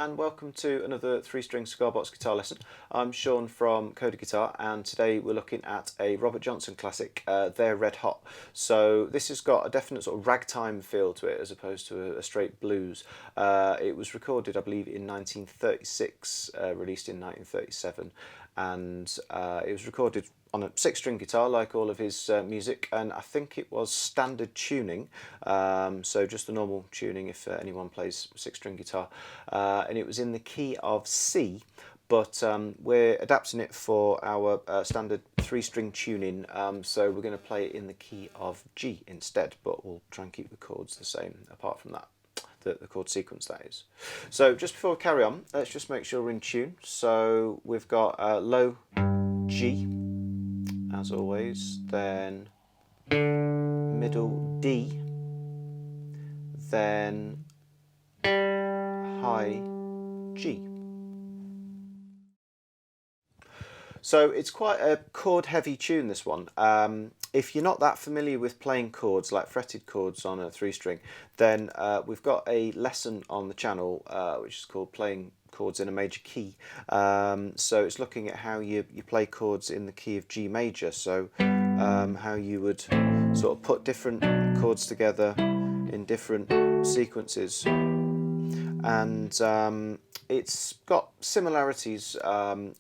and welcome to another 3-string cigar box guitar lesson. I'm Sean from Coda Guitar, and today we're looking at a Robert Johnson classic, They're Red Hot. So this has got a definite sort of ragtime feel to it as opposed to a straight blues. It was recorded, I believe, in 1936, released in 1937, and it was recorded on a 6-string guitar like all of his music, and I think it was standard tuning, so just the normal tuning if anyone plays 6-string guitar, and it was in the key of C, but we're adapting it for our standard 3-string tuning, so we're going to play it in the key of G instead, but we'll try and keep the chords the same apart from that. The chord sequence, that is. So just before we carry on, let's just make sure we're in tune. So we've got low G as always, then middle D, then high G. So it's quite a chord heavy tune, this one. If you're not that familiar with playing chords, like fretted chords on a 3-string, then we've got a lesson on the channel which is called Playing Chords in a Major Key. So it's looking at how you play chords in the key of G major, so how you would sort of put different chords together in different sequences. And it's got similarities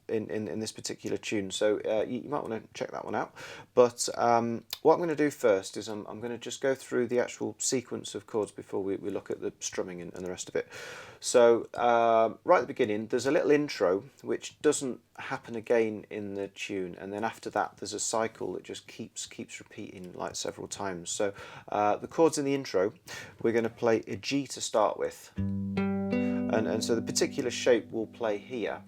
in this particular tune, so you might want to check that one out. But what I'm going to do first is I'm going to just go through the actual sequence of chords before we look at the strumming and the rest of it. So right at the beginning there's a little intro which doesn't happen again in the tune, and then after that there's a cycle that just keeps repeating like several times. So the chords in the intro, we're going to play a G to start with. And so the particular shape we'll play here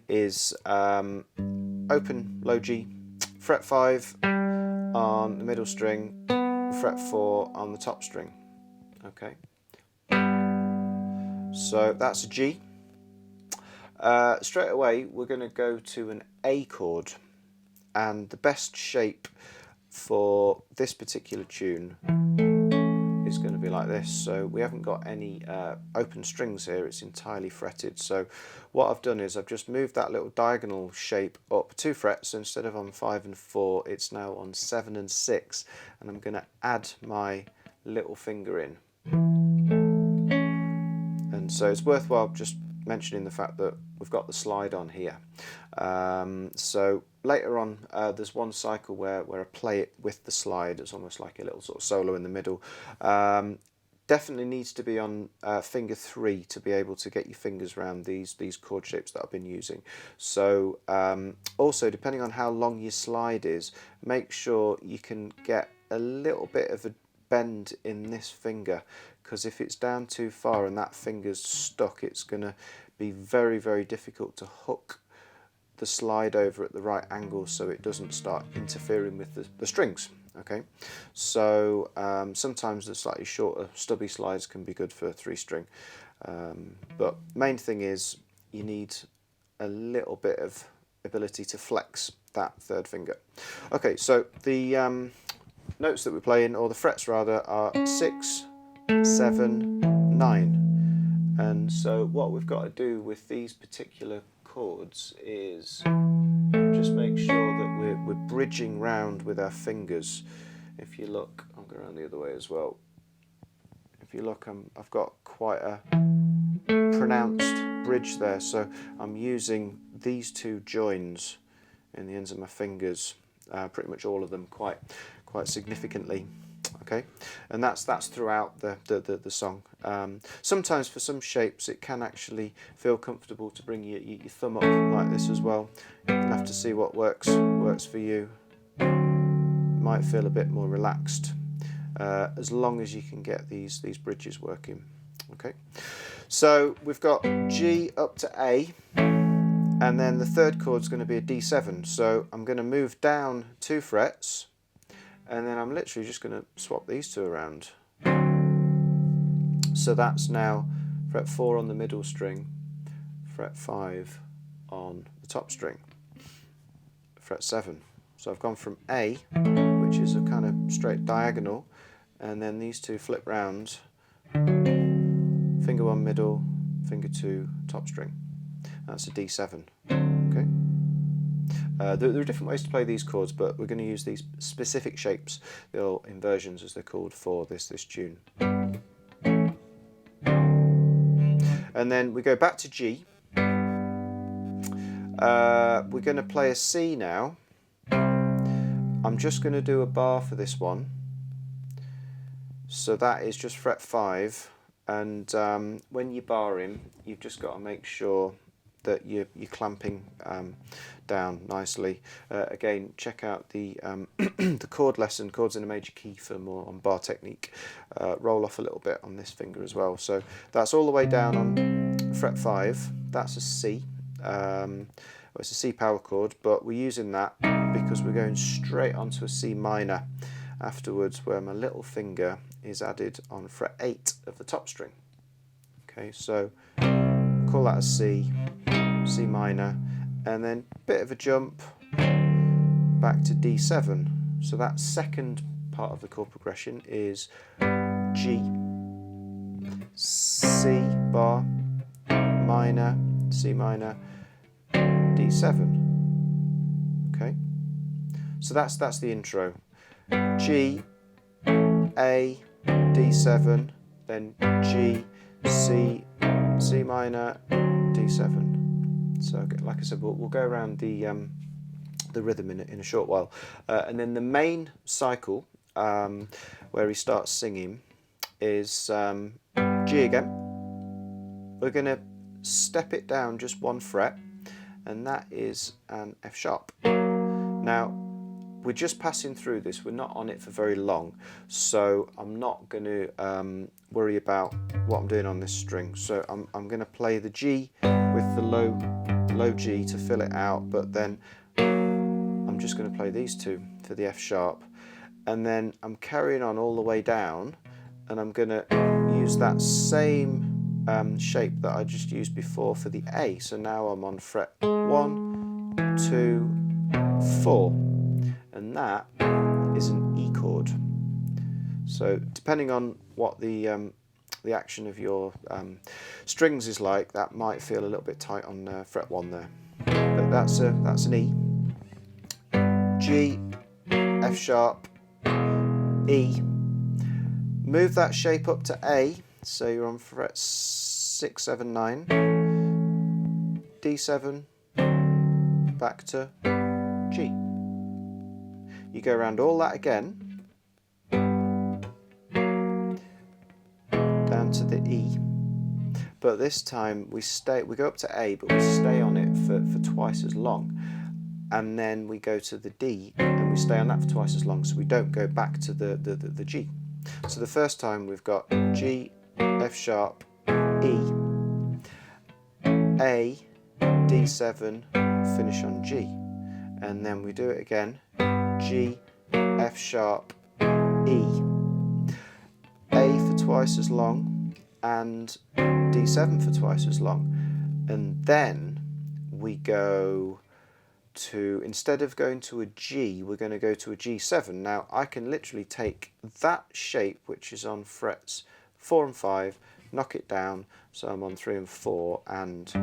is open low G, fret 5 on the middle string, fret 4 on the top string. Okay, so that's a G. Straight away we're going to go to an A chord, and the best shape for this particular tune is going to be like this. So we haven't got any open strings here, it's entirely fretted. So what I've done is I've just moved that little diagonal shape up 2 frets, so instead of on 5 and 4 it's now on 7 and 6, and I'm going to add my little finger in. And so it's worthwhile just mentioning the fact that we've got the slide on here. So later on there's one cycle where I play it with the slide. It's almost like a little sort of solo in the middle. Definitely needs to be on finger 3 to be able to get your fingers around these chord shapes that I've been using. So also, depending on how long your slide is, make sure you can get a little bit of a bend in this finger, because if it's down too far and that finger's stuck, it's going to be very, very difficult to hook the slide over at the right angle so it doesn't start interfering with the strings. Okay, so sometimes the slightly shorter stubby slides can be good for a 3-string, but main thing is you need a little bit of ability to flex that 3rd finger. Okay, so the notes that we're playing, or the frets rather, are 6, 7, 9, and so what we've got to do with these particular chords is just make sure that we're bridging round with our fingers. If you look, I'll go around the other way as well. If you look, I've got quite a pronounced bridge there, so I'm using these 2 joins in the ends of my fingers, pretty much all of them, quite significantly. Okay, and that's throughout the song. Sometimes for some shapes it can actually feel comfortable to bring your thumb up like this as well. You'll have to see what works for you. Might feel a bit more relaxed, as long as you can get these bridges working. Okay, so we've got G up to A, and then the 3rd chord is going to be a D7. So I'm going to move down 2 frets, and then I'm literally just going to swap these 2 around. So that's now fret 4 on the middle string, fret 5 on the top string, fret 7. So I've gone from A, which is a kind of straight diagonal, and then these 2 flip round, finger 1 middle, finger 2, top string. That's a D7. Okay. There are different ways to play these chords, but we're going to use these specific shapes, the inversions as they're called, for this tune. And then we go back to G. We're going to play a C now. I'm just going to do a bar for this one. So that is just fret 5, and when you bar him, you've just got to make sure that you're clamping down nicely. Again, check out the the chord lesson, chords in a major key, for more on bar technique. Roll off a little bit on this finger as well. So that's all the way down on fret 5. That's a C. Well, it's a C power chord, but we're using that because we're going straight onto a C minor afterwards, where my little finger is added on fret 8 of the top string. Okay, so call that a C, C minor, and then a bit of a jump back to D7. So that second part of the chord progression is G, C bar, minor, C minor, D7. Okay, so that's the intro. G, A, D7, then G, C, C minor, D7. So like I said, we'll go around the rhythm in a short while, and then the main cycle where he starts singing is G again. We're going to step it down just 1 fret, and that is an F sharp. Now, we're just passing through this, we're not on it for very long, so I'm not going to worry about what I'm doing on this string. So I'm going to play the G with the low G to fill it out, but then I'm just going to play these two for the F sharp, and then I'm carrying on all the way down, and I'm going to use that same shape that I just used before for the A. So now I'm on fret 1, 2, 4. And that is an E chord. So depending on what the action of your strings is like, that might feel a little bit tight on fret 1 there. But that's an E. G, F sharp, E. Move that shape up to A, so you're on fret 6, 7, 9. D7, back to G. You go around all that again, down to the E, but this time we go up to A, but we stay on it for twice as long, and then we go to the D and we stay on that for twice as long, so we don't go back to the G. So the first time we've got G, F sharp, E, A, D7, finish on G, and then we do it again. G, F sharp, E, A for twice as long, and D7 for twice as long. And then we go to, instead of going to a G, we're going to go to a G7. Now I can literally take that shape, which is on frets 4 and 5, knock it down, so I'm on 3 and 4, and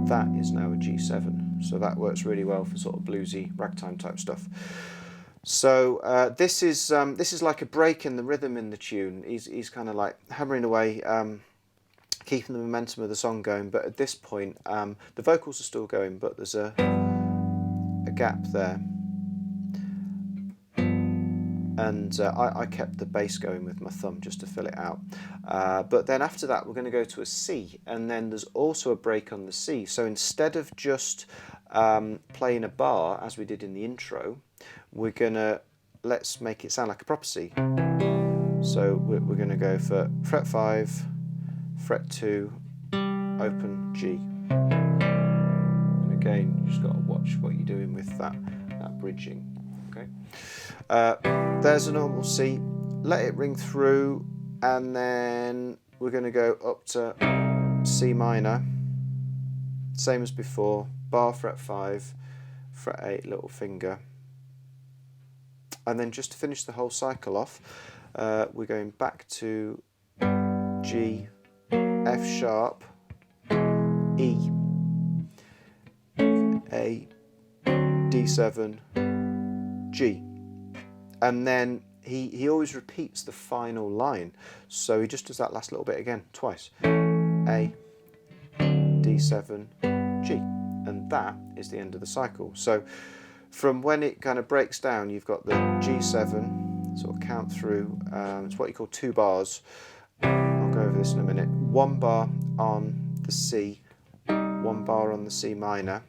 that is now a G7. So that works really well for sort of bluesy ragtime type stuff. So this is like a break in the rhythm in the tune. He's kind of like hammering away, keeping the momentum of the song going, but at this point the vocals are still going, but there's a gap there, and I kept the bass going with my thumb just to fill it out, but then after that we're going to go to a C, and then there's also a break on the C. So instead of just playing a bar as we did in the intro, we're gonna, let's make it sound like a proper C. So we're gonna go for fret 5, fret 2, open G. And again, you just got to watch what you're doing with that bridging. Okay. There's a normal C. Let it ring through, and then we're going to go up to C minor. Same as before. Bar fret 5, fret 8, little finger. And then just to finish the whole cycle off, we're going back to G, F sharp, E, A, D7, G. And then he always repeats the final line. So he just does that last little bit again, twice. A, D7, G. And that is the end of the cycle. So from when it kind of breaks down, you've got the G7, sort of count through, it's what you call 2 bars. I'll go over this in a minute. 1 bar on the C, 1 bar on the C minor,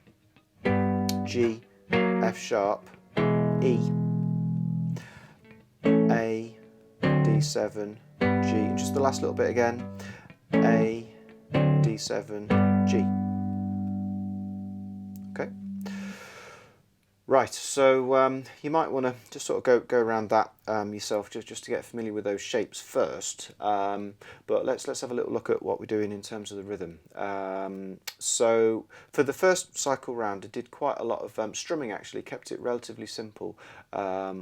G, F sharp, E, A, D7, G, and just the last little bit again, A, D7, G. Okay. Right, so you might want to just sort of go around that yourself, just to get familiar with those shapes first. But let's have a little look at what we're doing in terms of the rhythm. So for the first cycle round, I did quite a lot of strumming. Actually, kept it relatively simple,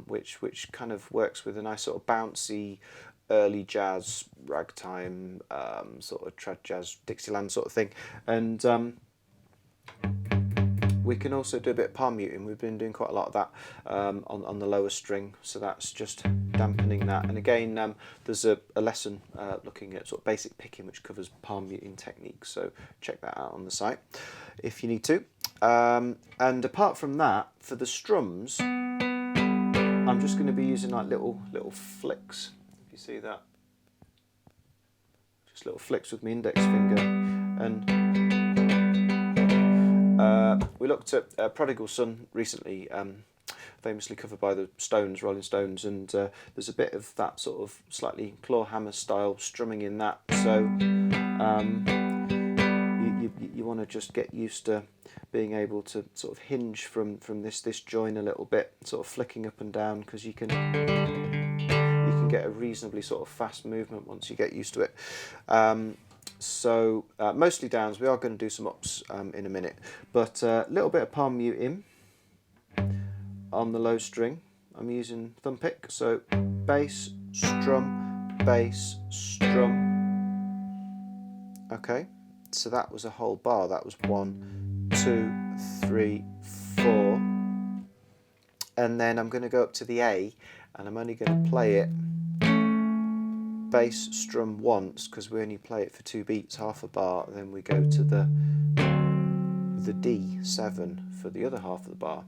which kind of works with a nice sort of bouncy early jazz, ragtime, sort of trad jazz, Dixieland sort of thing, and we can also do a bit of palm muting. We've been doing quite a lot of that on the lower string, so that's just dampening that. And again, there's a lesson looking at sort of basic picking, which covers palm muting techniques, so check that out on the site if you need to. And apart from that, for the strums, I'm just going to be using like little flicks, if you see that. Just little flicks with my index finger. And we looked at Prodigal Son recently, famously covered by the Stones, Rolling Stones, and there's a bit of that sort of slightly claw hammer style strumming in that. So you want to just get used to being able to sort of hinge from this join a little bit, sort of flicking up and down, because you can get a reasonably sort of fast movement once you get used to it. So mostly downs. We are going to do some ups in a minute, but a little bit of palm muting on the low string. I'm using thumb pick, so bass, strum, bass, strum. Okay, so that was a whole bar. That was 1, 2, 3, 4, and then I'm going to go up to the A, and I'm only going to play it bass strum once, because we only play it for 2 beats, half a bar, then we go to the D7 for the other half of the bar.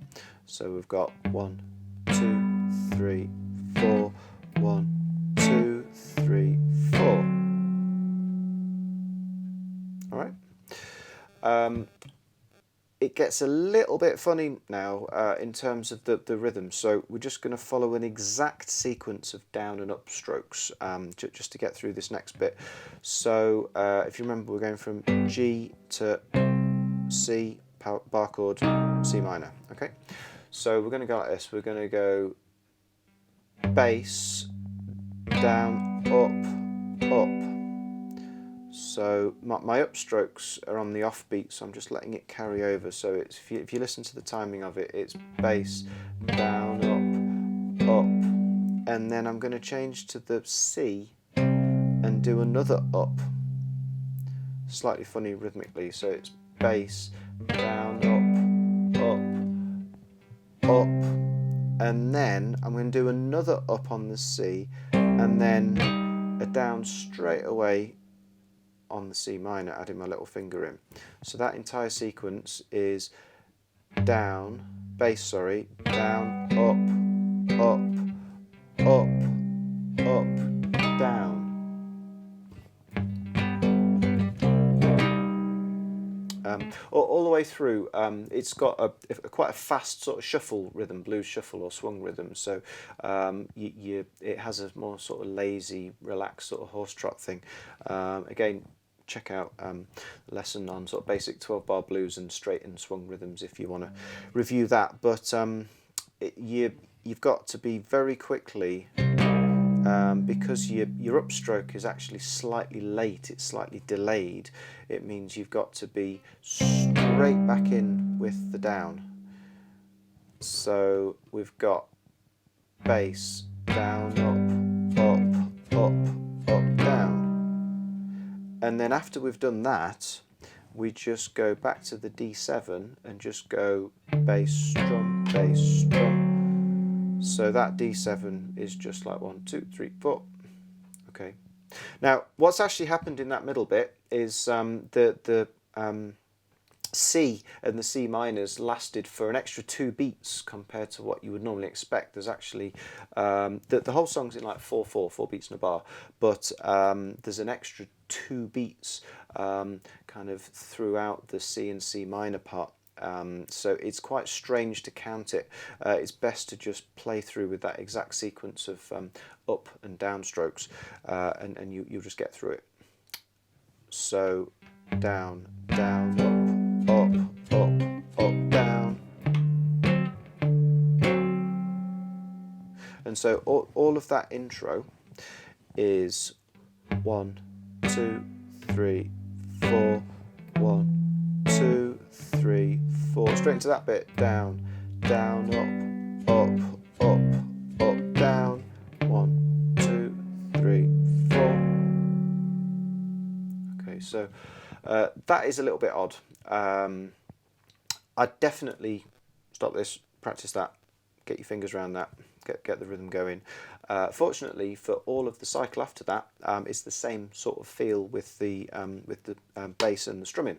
So we've got 1, 2, 3, 4, 1, 2, 3, 4. All right. It gets a little bit funny now in terms of the rhythm, so we're just going to follow an exact sequence of down and up strokes just to get through this next bit. So if you remember, we're going from G to C, bar chord, C minor. Okay, so we're going to go like this. We're going to go bass, down, up. So my upstrokes are on the offbeat, so I'm just letting it carry over. So it's, if you listen to the timing of it, it's bass, down, up, and then I'm going to change to the C and do another up. Slightly funny rhythmically, so it's bass, down, up, and then I'm going to do another up on the C, and then a down straight away on the C minor, adding my little finger in. So that entire sequence is down, bass, sorry, down, up, down. All the way through, it's got quite a fast sort of shuffle rhythm, blues shuffle or swung rhythm. So it has a more sort of lazy, relaxed sort of horse trot thing. Again, check out the lesson on sort of basic 12-bar blues and straight and swung rhythms if you want to review that. But you've got to be very quickly, because your upstroke is actually slightly late, it's slightly delayed, it means you've got to be straight back in with the down. So we've got bass, down, up, down. And then after we've done that, we just go back to the D7 and just go bass, strum, bass, strum. So that D7 is just like 1, 2, 3, 4. Okay. Now, what's actually happened in that middle bit is the C and the C minors lasted for an extra 2 beats compared to what you would normally expect. There's actually the whole song's in like 4/4 beats in a bar, but there's an extra 2 beats kind of throughout the C and C minor part. So it's quite strange to count it. It's best to just play through with that exact sequence of up and down strokes, and you'll just get through it. So down, down, up, up, up, down. And so all of that intro is 1, 2, 3, 4, 1, 2, 3, 4, straight into that bit, down, down, up, up, up, down, 1, 2, 3, 4. Okay, so that is a little bit odd. I'd definitely stop this, practice that, get your fingers around that, get the rhythm going. Fortunately, for all of the cycle after that, it's the same sort of feel with the bass and the strumming.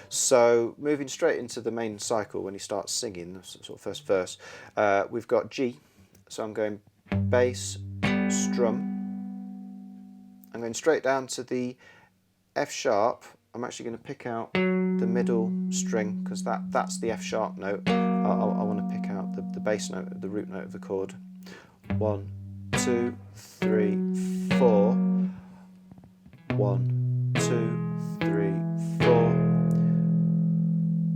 So moving straight into the main cycle, when you start singing, the sort of first verse, we've got G. So I'm going bass, strum. I'm going straight down to the F sharp. I'm actually going to pick out the middle string because that's the F sharp note. I want to pick out the bass note, the root note of the chord. 1, 2, 3, 4. 1, 2, 3, 4.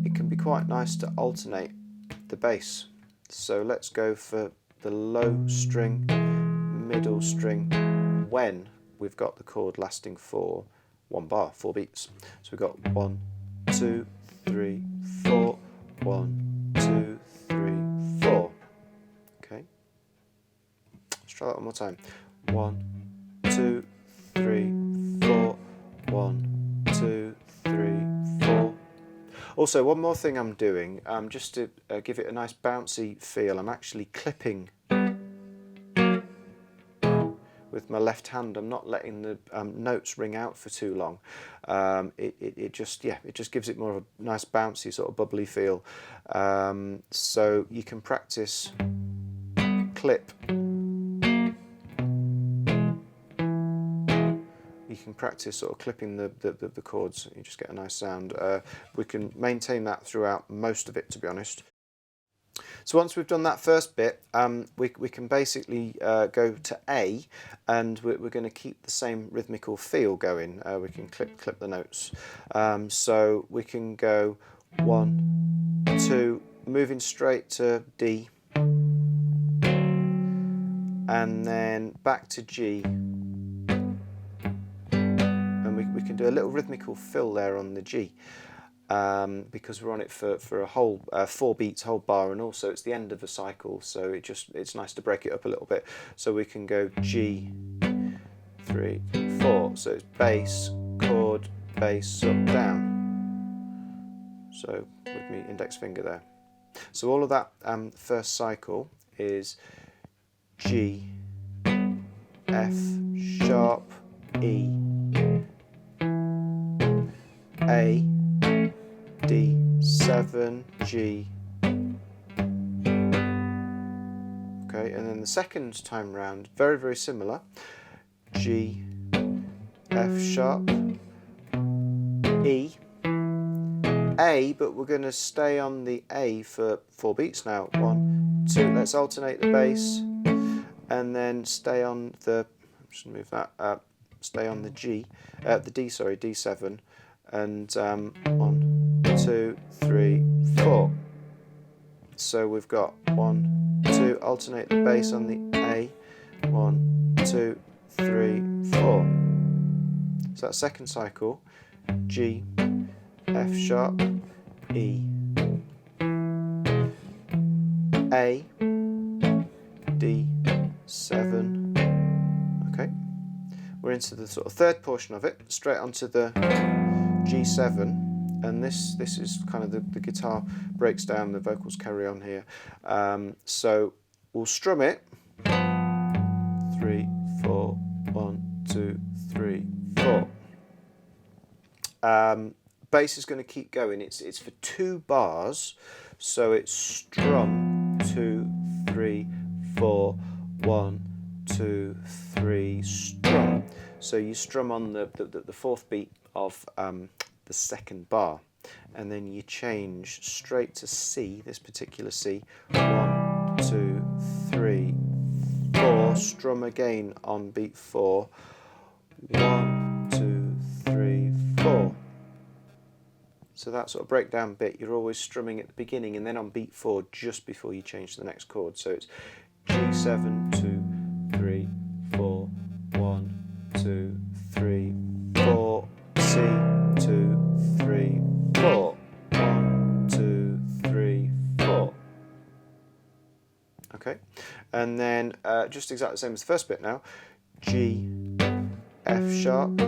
It can be quite nice to alternate the bass. So let's go for the low string, middle string, when we've got the chord lasting for 1 bar, 4 beats. So we've got 1, 2, 3, 4, 1, 2, 3, 4. Okay. Let's try that one more time. 1, 2, 3, 4, 1, 2, 3, 4. Also, one more thing I'm doing, just to give it a nice bouncy feel, I'm actually clipping with my left hand. I'm not letting the notes ring out for too long. It just gives it more of a nice bouncy sort of bubbly feel. So you can practice clip. You can practice sort of clipping the chords. You just get a nice sound. We can maintain that throughout most of it, to be honest. So once we've done that first bit, we can basically go to A, and we're going to keep the same rhythmical feel going. We can clip the notes. So we can go 1, 2, moving straight to D, and then back to G. And we can do a little rhythmical fill there on the G. Because we're on it for a whole 4 beats, whole bar, and also it's the end of a cycle, so it's nice to break it up a little bit. So we can go G, 3, 4. So it's bass, chord, bass, up, down. So with me index finger there. So all of that first cycle is G, F sharp, E, A, D, 7, G. Okay, and then the second time round, very, very similar. G, F sharp, E, A, but we're going to stay on the A for 4 beats now. 1, 2, let's alternate the bass, and then stay on the, I'm just going to move that, stay on the G, the D, sorry, D7, and 1, 2, 3, 4. So we've got 1, 2, alternate the bass on the A, 1, 2, 3, 4. So that second cycle, G, F sharp, E, A, D, 7. Okay, we're into the sort of third portion of it, straight onto the G7. and this is kind of the guitar breaks down, the vocals carry on here. So we'll strum it. 3, 4, 1, 2, 3, 4. Bass is going to keep going. It's for 2 bars, so it's strum 2, 3, 4, 1, 2, 3, strum. So you strum on the 4th beat of the 2nd bar, and then you change straight to C, this particular C. 1, 2, 3, 4. Strum again on beat 4. 1, 2, 3, 4. So that sort of breakdown bit, you're always strumming at the beginning, and then on beat 4 just before you change to the next chord. So it's G7, 2, 3, 4, 1, 2, 3, 4, C, 2, 3, 4, 1, 2, 3, 4. Okay, and then just exactly the same as the first bit now. G, F sharp,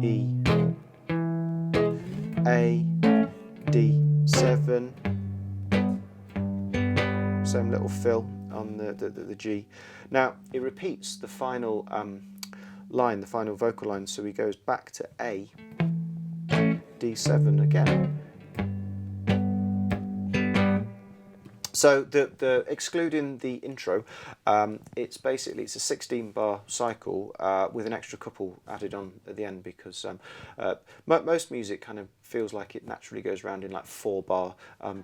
E, A, D7, same little fill on the G. Now it repeats the final line, the final vocal line, so he goes back to A, D7 again. So the excluding the intro, it's basically, it's a 16-bar cycle with an extra couple added on at the end, because most music kind of feels like it naturally goes around in like 4-bar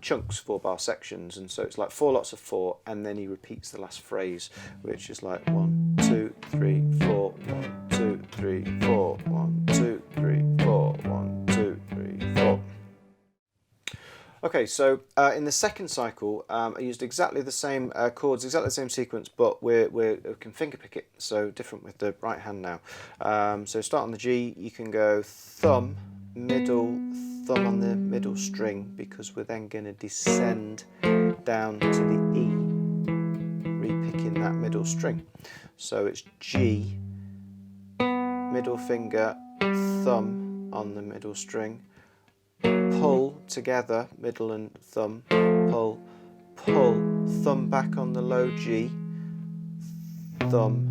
chunks, 4-bar sections, and so it's like 4 lots of 4, and then he repeats the last phrase, which is like 1, 2, 3, 4, 1, 2, 3, 4, 1, 2, 3, 4, 1, 2, 3, 4. Okay, so in the second cycle, I used exactly the same chords, exactly the same sequence, but we can fingerpick it, so different with the right hand now. So start on the G, you can go thumb, middle, thumb on the middle string, because we're then going to descend down to the E, re-picking that middle string. So it's G, middle finger, thumb on the middle string, pull together, middle and thumb, pull, pull, thumb back on the low G, thumb,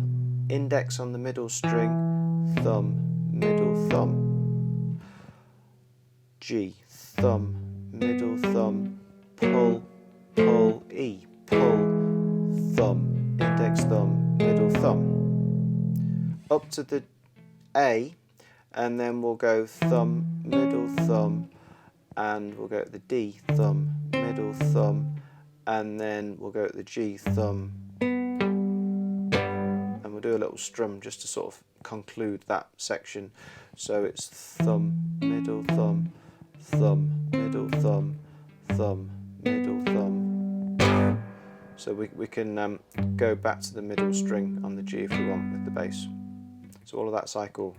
index on the middle string, thumb, middle, thumb, G, thumb, middle, thumb, pull, pull, E, pull, thumb, index, thumb, middle, thumb. Up to the A, and then we'll go thumb, middle, thumb, and we'll go at the D, thumb, middle, thumb, and then we'll go at the G, thumb, and we'll do a little strum just to sort of conclude that section. So it's thumb, middle, thumb, thumb, middle, thumb, thumb, middle, thumb. So we can go back to the middle string on the G if we want with the bass. So all of that cycle.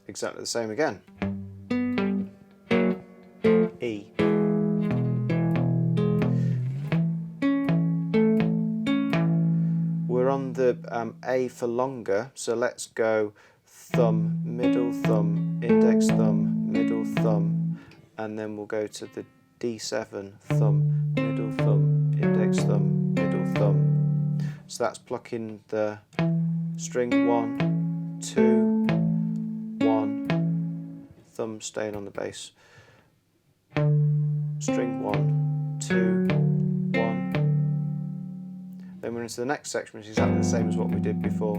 Exactly the same again. E. We're on the A for longer, so let's go thumb, middle thumb, index thumb, middle thumb, and then we'll go to the D7, thumb, middle thumb, index thumb, middle thumb. So that's plucking the string 1, 2, thumb staying on the bass, string 1, 2, 1. Then we're into the next section, which is exactly the same as what we did before.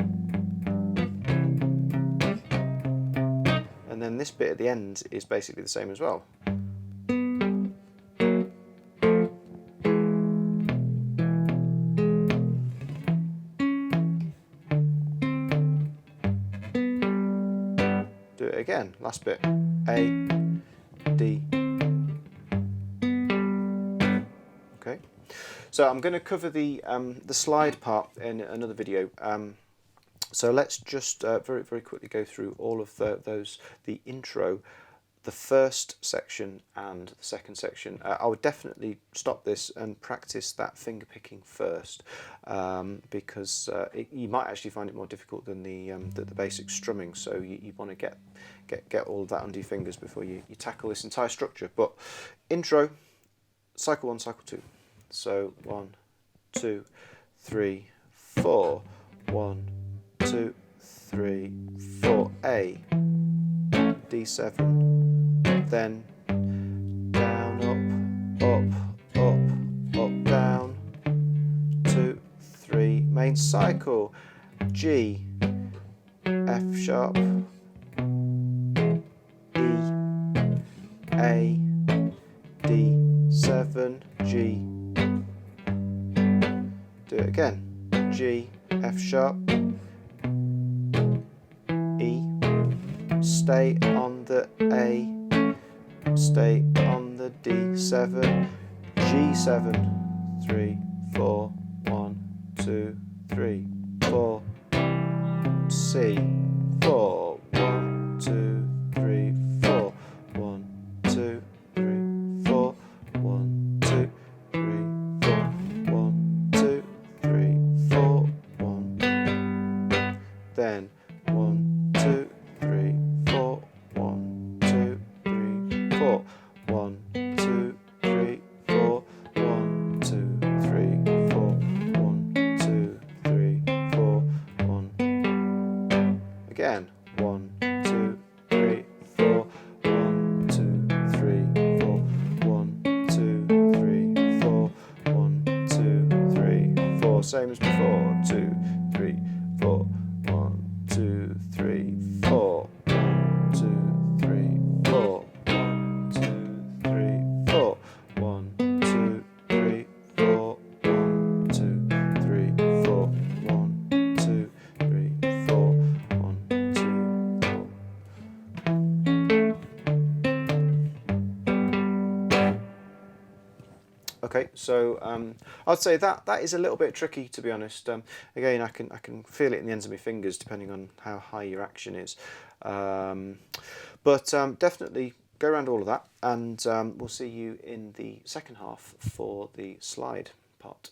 And then this bit at the end is basically the same as well. Do it again, last bit. A, D. Okay, so I'm going to cover the slide part in another video. So let's just very quickly go through all of the intro, the first section and the second section. I would definitely stop this and practice that finger picking first, because you might actually find it more difficult than the basic strumming. So you want to get all of that under your fingers before you tackle this entire structure. But intro, cycle 1, cycle 2. So 1, 2, 3, 4. 1, 2, 3, 4. A, D7, then down, up, down, 2, 3, main cycle, G, F sharp, E, A, D7, G. Do it again, G, F sharp, E, stay on the A, stay on the D7, G7, 3, 4, 1, 2, 3, 4, C, 4, 1, 2, 3, 4, 1, 2, 3, 4, 1, 2, 3, 4, 1, 2, 3, 4, 1, then 1, 2, 3, 4, 1, 2, 3, 4, 1, 2, 3, 4, 1, 2, 3, 4, 1, 2, 3, 4, 1. Again, 1, 2, 3, 4, 1, 2, 3, 4, 1, 2, 3, 4, 1, 2, 3, 4. Same as before. 2, 3, 4, 1, 2, 3, 4, 1, 2, 3, 4, 1, 2, 3, 4, 1, 2, 3, 4, 1, 2, 3, 4, 1, 2, 3, 4, 1, 2, 4. Okay, so I'd say that is a little bit tricky, to be honest. Again, I can feel it in the ends of my fingers depending on how high your action is. But definitely go around all of that, and we'll see you in the second half for the slide part.